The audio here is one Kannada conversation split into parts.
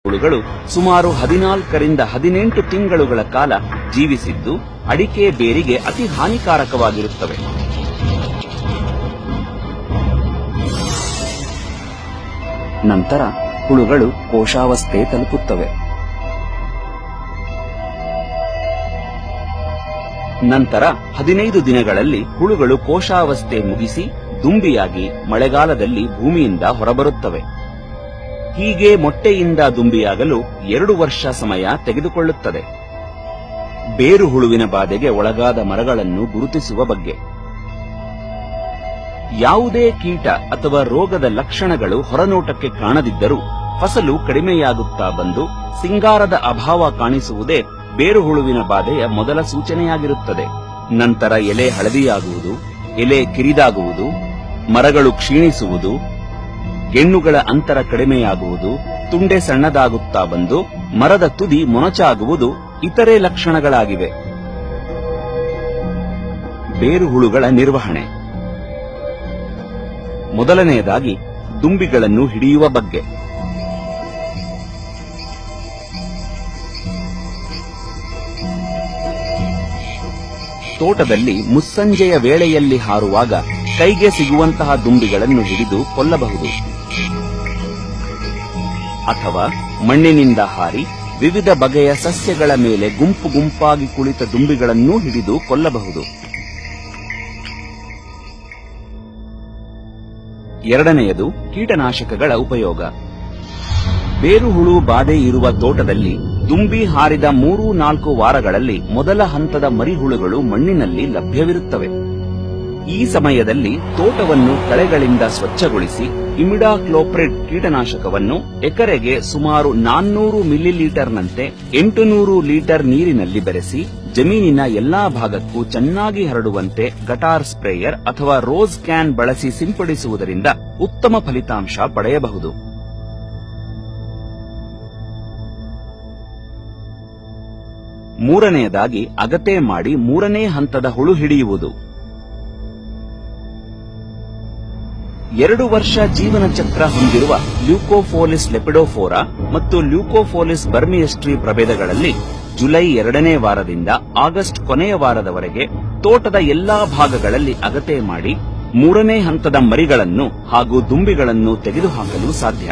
ಹುಳುಗಳು ಸುಮಾರು 14ರಿಂದ 18 ತಿಂಗಳುಗಳ ಕಾಲ ಜೀವಿಸಿದ್ದು ಅಡಿಕೆ ಬೇರಿಗೆ ಅತಿ ಹಾನಿಕಾರಕವಾಗಿರುತ್ತವೆ. ನಂತರ ಹುಳುಗಳು ಕೋಶಾವಸ್ಥೆ ತಲುಪುತ್ತವೆ. ನಂತರ 15 ದಿನಗಳಲ್ಲಿ ಹುಳುಗಳು ಕೋಶಾವಸ್ಥೆ ಮುಗಿಸಿ ದುಂಬಿಯಾಗಿ ಮಳೆಗಾಲದಲ್ಲಿ ಭೂಮಿಯಿಂದ ಹೊರಬರುತ್ತವೆ. ಹೀಗೆ ಮೊಟ್ಟೆಯಿಂದ ದುಂಬಿಯಾಗಲು 2 ವರ್ಷ ಸಮಯ ತೆಗೆದುಕೊಳ್ಳುತ್ತದೆ. ಬೇರು ಹುಳುವಿನ ಬಾಧೆಗೆ ಒಳಗಾದ ಮರಗಳನ್ನು ಗುರುತಿಸುವ ಬಗ್ಗೆ. ಯಾವುದೇ ಕೀಟ ಅಥವಾ ರೋಗದ ಲಕ್ಷಣಗಳು ಹೊರನೋಟಕ್ಕೆ ಕಾಣದಿದ್ದರೂ ಫಸಲು ಕಡಿಮೆಯಾಗುತ್ತಾ ಬಂದು ಸಿಂಗಾರದ ಅಭಾವ ಕಾಣಿಸುವುದೇ ಬೇರು ಹುಳುವಿನ ಬಾಧೆಯ ಮೊದಲ ಸೂಚನೆಯಾಗಿರುತ್ತದೆ. ನಂತರ ಎಲೆ ಹಳದಿಯಾಗುವುದು, ಎಲೆ ಕಿರಿದಾಗುವುದು, ಮರಗಳು ಕ್ಷೀಣಿಸುವುದು, ಗೆಣ್ಣುಗಳ ಅಂತರ ಕಡಿಮೆಯಾಗುವುದು, ತುಂಡೆ ಸಣ್ಣದಾಗುತ್ತಾ ಬಂದು ಮರದ ತುದಿ ಮೊನಚಾಗುವುದು ಇತರೆ ಲಕ್ಷಣಗಳಾಗಿವೆ. ಬೇರು ಹುಳುಗಳ ನಿರ್ವಹಣೆ. ಮೊದಲನೆಯದಾಗಿ ದುಂಬಿಗಳನ್ನು ಹಿಡಿಯುವ ಬಗ್ಗೆ. ತೋಟದಲ್ಲಿ ಮುಸ್ಸಂಜೆಯ ವೇಳೆಯಲ್ಲಿ ಹಾರುವಾಗ ಕೈಗೆ ಸಿಗುವಂತಹ ದುಂಬಿಗಳನ್ನು ಹಿಡಿದು ಕೊಲ್ಲಬಹುದು. ಅಥವಾ ಮಣ್ಣಿನಿಂದ ಹಾರಿ ವಿವಿಧ ಬಗೆಯ ಸಸ್ಯಗಳ ಮೇಲೆ ಗುಂಪು ಗುಂಪಾಗಿ ಕುಳಿತ ದುಂಬಿಗಳನ್ನೂ ಹಿಡಿದು ಕೊಲ್ಲಬಹುದು. ಎರಡನೆಯದು ಕೀಟನಾಶಕಗಳ ಉಪಯೋಗ. ಬೇರು ಹುಳು ಬಾಧೆ ಇರುವ ತೋಟದಲ್ಲಿ ದುಂಬಿ ಹಾರಿದ 3-4 ವಾರಗಳಲ್ಲಿ ಮೊದಲ ಹಂತದ ಮರಿಹುಳುಗಳು ಮಣ್ಣಿನಲ್ಲಿ ಲಭ್ಯವಿರುತ್ತವೆ. ಈ ಸಮಯದಲ್ಲಿ ತೋಟವನ್ನು ಕಳೆಗಳಿಂದ ಸ್ವಚ್ಛಗೊಳಿಸಿ ಇಮಿಡಾಕ್ಲೋಪ್ರಿಡ್ ಕೀಟನಾಶಕವನ್ನು ಎಕರೆಗೆ ಸುಮಾರು 400 ಮಿಲಿಲೀಟರ್ನಂತೆ 800 ಲೀಟರ್ ನೀರಿನಲ್ಲಿ ಬೆರೆಸಿ ಜಮೀನಿನ ಎಲ್ಲಾ ಭಾಗಕ್ಕೂ ಚೆನ್ನಾಗಿ ಹರಡುವಂತೆ ಗಟಾರ್ ಸ್ಪ್ರೇಯರ್ ಅಥವಾ ರೋಸ್ ಕ್ಯಾನ್ ಬಳಸಿ ಸಿಂಪಡಿಸುವುದರಿಂದ ಉತ್ತಮ ಫಲಿತಾಂಶ ಪಡೆಯಬಹುದು. ಮೂರನೆಯದಾಗಿ ಅಗತೆ ಮಾಡಿ 3ನೇ ಹಂತದ ಹುಳು ಹಿಡಿಯುವುದು. 2 ವರ್ಷ ಜೀವನ ಚಕ್ರ ಹೊಂದಿರುವ ಲ್ಯೂಕೋಫೋಲಿಸ್ ಲೆಪಿಡೋಫೋರಾ ಮತ್ತು ಲ್ಯೂಕೋಫೋಲಿಸ್ ಬರ್ಮಿಯಸ್ಟ್ರಿ ಪ್ರಭೇದಗಳಲ್ಲಿ ಜುಲೈ 2ನೇ ವಾರದಿಂದ ಆಗಸ್ಟ್ ಕೊನೆಯ ವಾರದವರೆಗೆ ತೋಟದ ಎಲ್ಲಾ ಭಾಗಗಳಲ್ಲಿ ಅಗತೆ ಮಾಡಿ 3ನೇ ಹಂತದ ಮರಿಗಳನ್ನು ಹಾಗೂ ದುಂಬಿಗಳನ್ನು ತೆಗೆದುಹಾಕಲು ಸಾಧ್ಯ.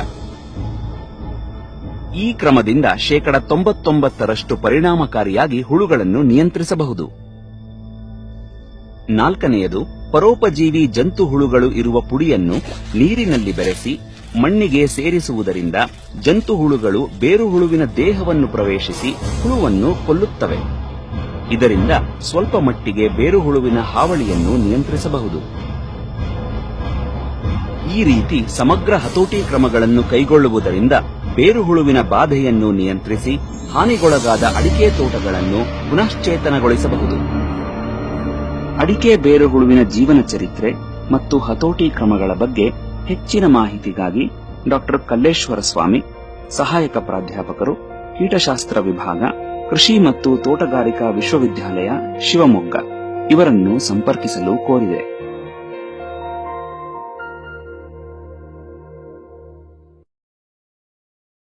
ಈ ಕ್ರಮದಿಂದ 99% ಪರಿಣಾಮಕಾರಿಯಾಗಿ ಹುಳುಗಳನ್ನು ನಿಯಂತ್ರಿಸಬಹುದು. 4ನೇಯದು ಪರೋಪಜೀವಿ ಜಂತು ಹುಳುಗಳು ಇರುವ ಪುಡಿಯನ್ನು ನೀರಿನಲ್ಲಿ ಬೆರೆಸಿ ಮಣ್ಣಿಗೆ ಸೇರಿಸುವುದರಿಂದ ಜಂತು ಹುಳುಗಳು ಬೇರು ಹುಳುವಿನ ದೇಹವನ್ನು ಪ್ರವೇಶಿಸಿ ಹುಳುವನ್ನು ಕೊಲ್ಲುತ್ತವೆ. ಇದರಿಂದ ಸ್ವಲ್ಪ ಮಟ್ಟಿಗೆ ಬೇರು ಹುಳುವಿನ ಹಾವಳಿಯನ್ನು ನಿಯಂತ್ರಿಸಬಹುದು. ಈ ರೀತಿ ಸಮಗ್ರ ಹತೋಟಿ ಕ್ರಮಗಳನ್ನು ಕೈಗೊಳ್ಳುವುದರಿಂದ ಬೇರು ಹುಳುವಿನ ಬಾಧೆಯನ್ನು ನಿಯಂತ್ರಿಸಿ ಹಾನಿಗೊಳಗಾದ ಅಡಿಕೆ ತೋಟಗಳನ್ನು ಪುನಶ್ಚೇತನಗೊಳಿಸಬಹುದು. ಅಡಿಕೆ ಬೇರು ಹುಳುವಿನ ಜೀವನ ಚರಿತ್ರೆ ಮತ್ತು ಹತೋಟಿ ಕ್ರಮಗಳ ಬಗ್ಗೆ ಹೆಚ್ಚಿನ ಮಾಹಿತಿಗಾಗಿ ಡಾ ಕಲ್ಲೇಶ್ವರ ಸ್ವಾಮಿ, ಸಹಾಯಕ ಪ್ರಾಧ್ಯಾಪಕರು, ಕೀಟಶಾಸ್ತ್ರ ವಿಭಾಗ, ಕೃಷಿ ಮತ್ತು ತೋಟಗಾರಿಕಾ ವಿಶ್ವವಿದ್ಯಾಲಯ, ಶಿವಮೊಗ್ಗ ಇವರನ್ನು ಸಂಪರ್ಕಿಸಲು ಕೋರಿದೆ.